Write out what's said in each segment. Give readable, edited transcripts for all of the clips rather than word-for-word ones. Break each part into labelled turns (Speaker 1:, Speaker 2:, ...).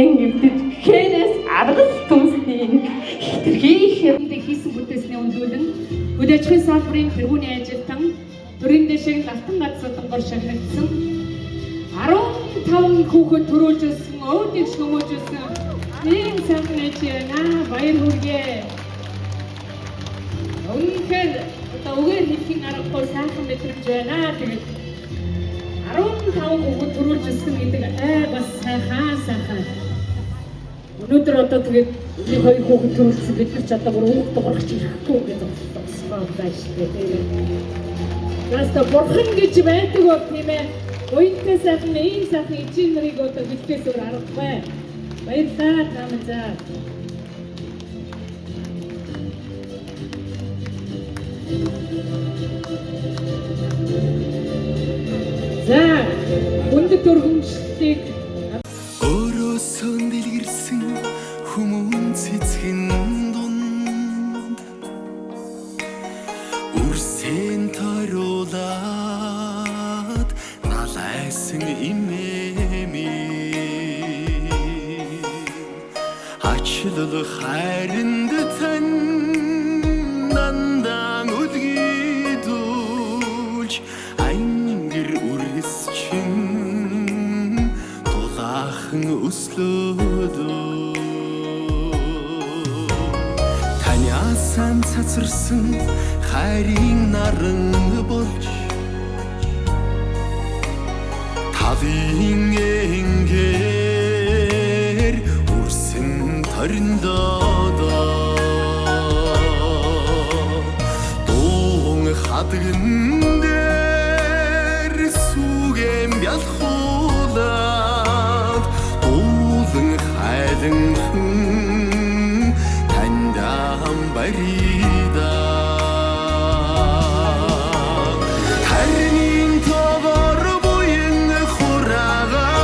Speaker 1: хэн эвдэж хээрээс аргал түнсний хитрхий хийсэн бүтээсний өндөөлн хүлээжхийн салбарын тэргүүний ажилтан төрийн дэшиг алтан газар шагнагдсан 15 хүүхэд төрүүлжсэн өөдийг шгөөжсэн ийм сайхан ээж байна. Баяр хүргэе. Үнэхээр одоо үгээр хэлхийн аргагүй сайхан мэдрэмж байна. Тэгээд 15 хүүхэд төрүүлжсэн гэдэг бас сайхан. Өнөөдөр одоо тэгээд нэг хоёр хүүхэд төрүүлсэн бид нар ч одоо бүр хүүхэд дуурах чирэхгүй гэж бодсон байж тээ. Наста бурхан гэж байдаг бол тийм ээ. Уянтай сайхан ийм сайхан ижил нарыг одоо бэлтээс өөр аргагүй. Баярлалаа таамаа. За, хүнд төрөмжлөлтийг
Speaker 2: өөрөөсөө дэлгэрсэн хүмүүн цэцгэн дунд үрсэн тойруулаад налайсан имэми ачлал хайранд тань нандан үдгийдүүлж ангэр үргэсчин дулаахан өслөөдөө таниасан цацарсан хайрын наран болж талын энгэр үрсэн ториндоо дуун хадган дээр сүгэм бялхуулаад дуулан хайланхан таньдам барида харин тогор буян хураагаад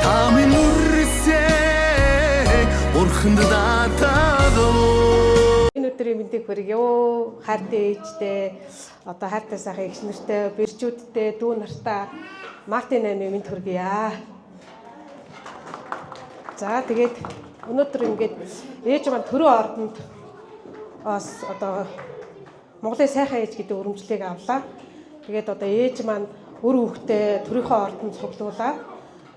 Speaker 2: тамин үрсээ урханд даатаадоо
Speaker 3: өнөөдрийн мэндийг хүргье. Хайртай ээжтэй, одоо хайртай сайхан эгч нартай, бэрчүүдтэй, дүү нартай Мартин аймын мэнд хүргье. За тэгээд өнөөдөр ингээд ээж маань төрөө ордонд бас одоо Монголын сайхан ээж гэдэг өрөмжлөлийг авлаа. Тэгээд одоо ээж маань өр хүүхдээ төрийнхөө ордонд цуглуулаад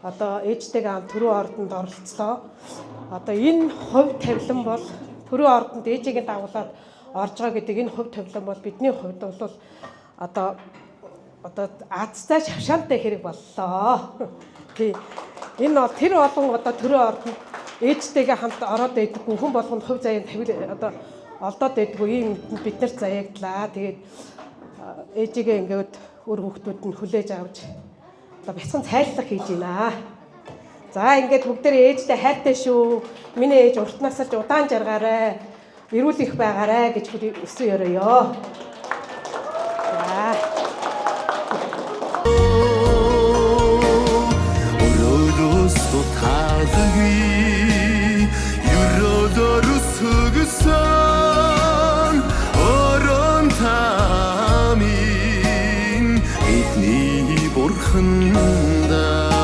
Speaker 3: одоо ээжтэйгээ хамт төрөө ордонд оролцлоо. Одоо энэ хувь тавилан бол төрөө ордонд ээжигийн дагуулад орж байгаа гэдэг энэ хувь тавилан бол бидний хувьд бол одоо азтай шавшаантай хэрэг боллоо. Тий. Энэ бол тэр олон одоо төрөө ордонд ээжтэйгээ хамт ороод байдаггүй хүн болгонд хувь заяанд одоо олдоод байдаггүй ийм бид нарт заяагдлаа. Тэгээд ээжигээ ингээд өр хүүхдүүд нь хүлээж авч одоо бяцхан цайлах хийж байна. За ингээд бүгдээрээ ээжтэй хайртай шүү. Миний ээж уртнаас ч удаан жаргаарай. Эрүүл их байгаарай гэж хүсэн ёроё. За.
Speaker 2: Өрөөдөөс тутаагүй юродор сүгсэн орон тамин бидний бурханда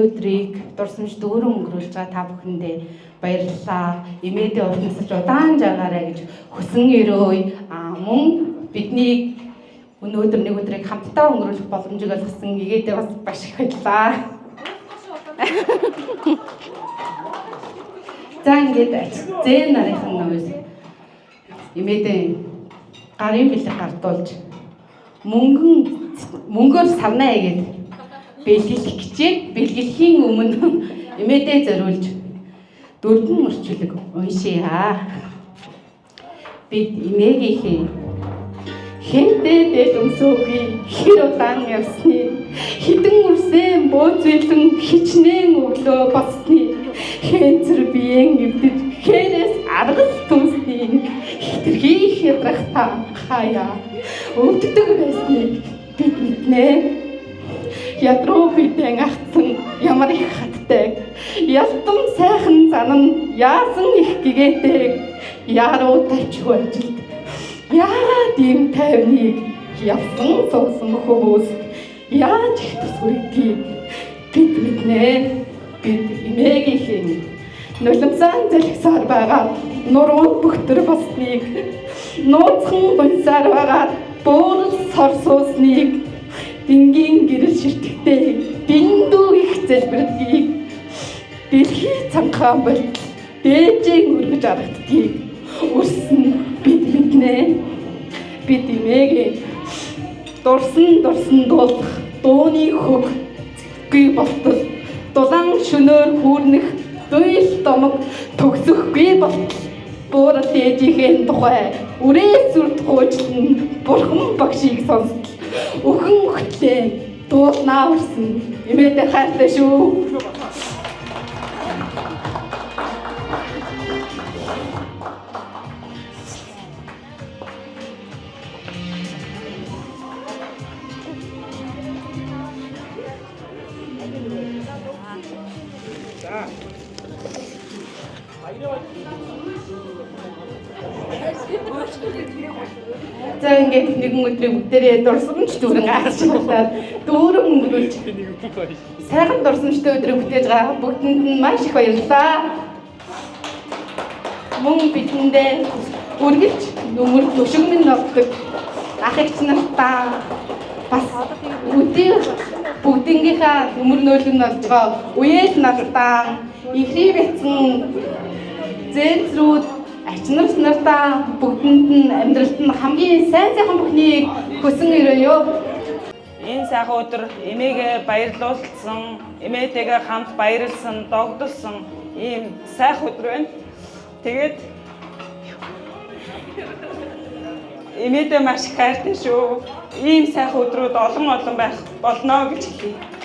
Speaker 1: өдрийг дурсамж дүүрэн өнгөрүүлж байгаа та бүхэндээ баярлалаа. Имэдээ уртнасч удаан жаргаарай гэж хүсэн өрөөй. Мөн бидний өнөөдөр нэг өдрийг хамтдаа өнгөрүүлэх боломжийг олгосон игээдээ бас баш их баярлалаа. За ингээд зэн нарийнхан нөөс имэдээ гарын бэлэг гардуулж мөнгөөр савнаа игээд бэлгэлэх гэжээ бэлгэлхийн өмнө имэдээ зориулж дөрвөн орчуулга уншия. Бид имээгийнхээ
Speaker 4: Хэнтэй дээд өмсөөгүй хэр удаан явсны хідэн үрсэн бөөцвэлэн хичнээн өглөө басны хэнцэр биеэн эвдэж хэнээс аргал түмсний хитрхи ядрах та хаяа өвддөг байсныг бид мэднэ. Ядруу бидэн агцсан ямар их хаттай ялтан сайхан занан яасан их гэгээтэйг яруу тавьчих ажилд яагаад ийм тайвныг явсан суусан хүмүүс яаж их төсвөргийг бид мэднэ. Бид эмээгийнхэн нулимсан залгсаар байгаа нуруу бөхтөр болсныг нууцхан гонсаар байгаа буурал сорсуусныг дингийн гэрэл ширтгтэй биндүү их залбирдгийг дэлхий цанхаан болтол дээжийг өргөж аргадгийг үрсэн бид мэднэ. Бид эмээгээ дурсан дуулах дууны хөг зэхгүй болтол дулаан шөнөөр хүүрнэх дуйл домог төгсөхгүй болтол буурал ээжийнхээ тухай үрээс үрд гуйжлан бурхан багшийг сонстол өхөн өгтлээ дуулнаа үрсэн эмээдээ хайртай шүү. За ингээд нэгэн өдрийн бүгдээрээ дурсамж дүүрэн гаарчлаад дүүрэн өнгөрүүлж сайхан дурсамжтай өдрийг бүтээж байгаа бүгдэнд нь маш их баярлалаа. Мөн бидэндээ үргэлж нүмер төшигмэн новдаг ах эгч нартаа бас өдөө бүгднгийнхаа нүмер нөөлөнд болж байгаа үеэл нартаа ихрий бяцхан зээлзрүүд ачнарс нартаа бүгдэнд нь амьдралд нь хамгийн сайхан бүхнийг хүсэн өрөөё.
Speaker 5: Энэ сайхан өдөр эмээгээ баярлуулсан, эмээтэйгээ хамт баярлсан, догдолсон ийм сайхан өдөр байна. Тэгээд эмээдээ маш их хайртай шүү. Ийм сайхан өдрүүд олон байх болно гэж хэлье.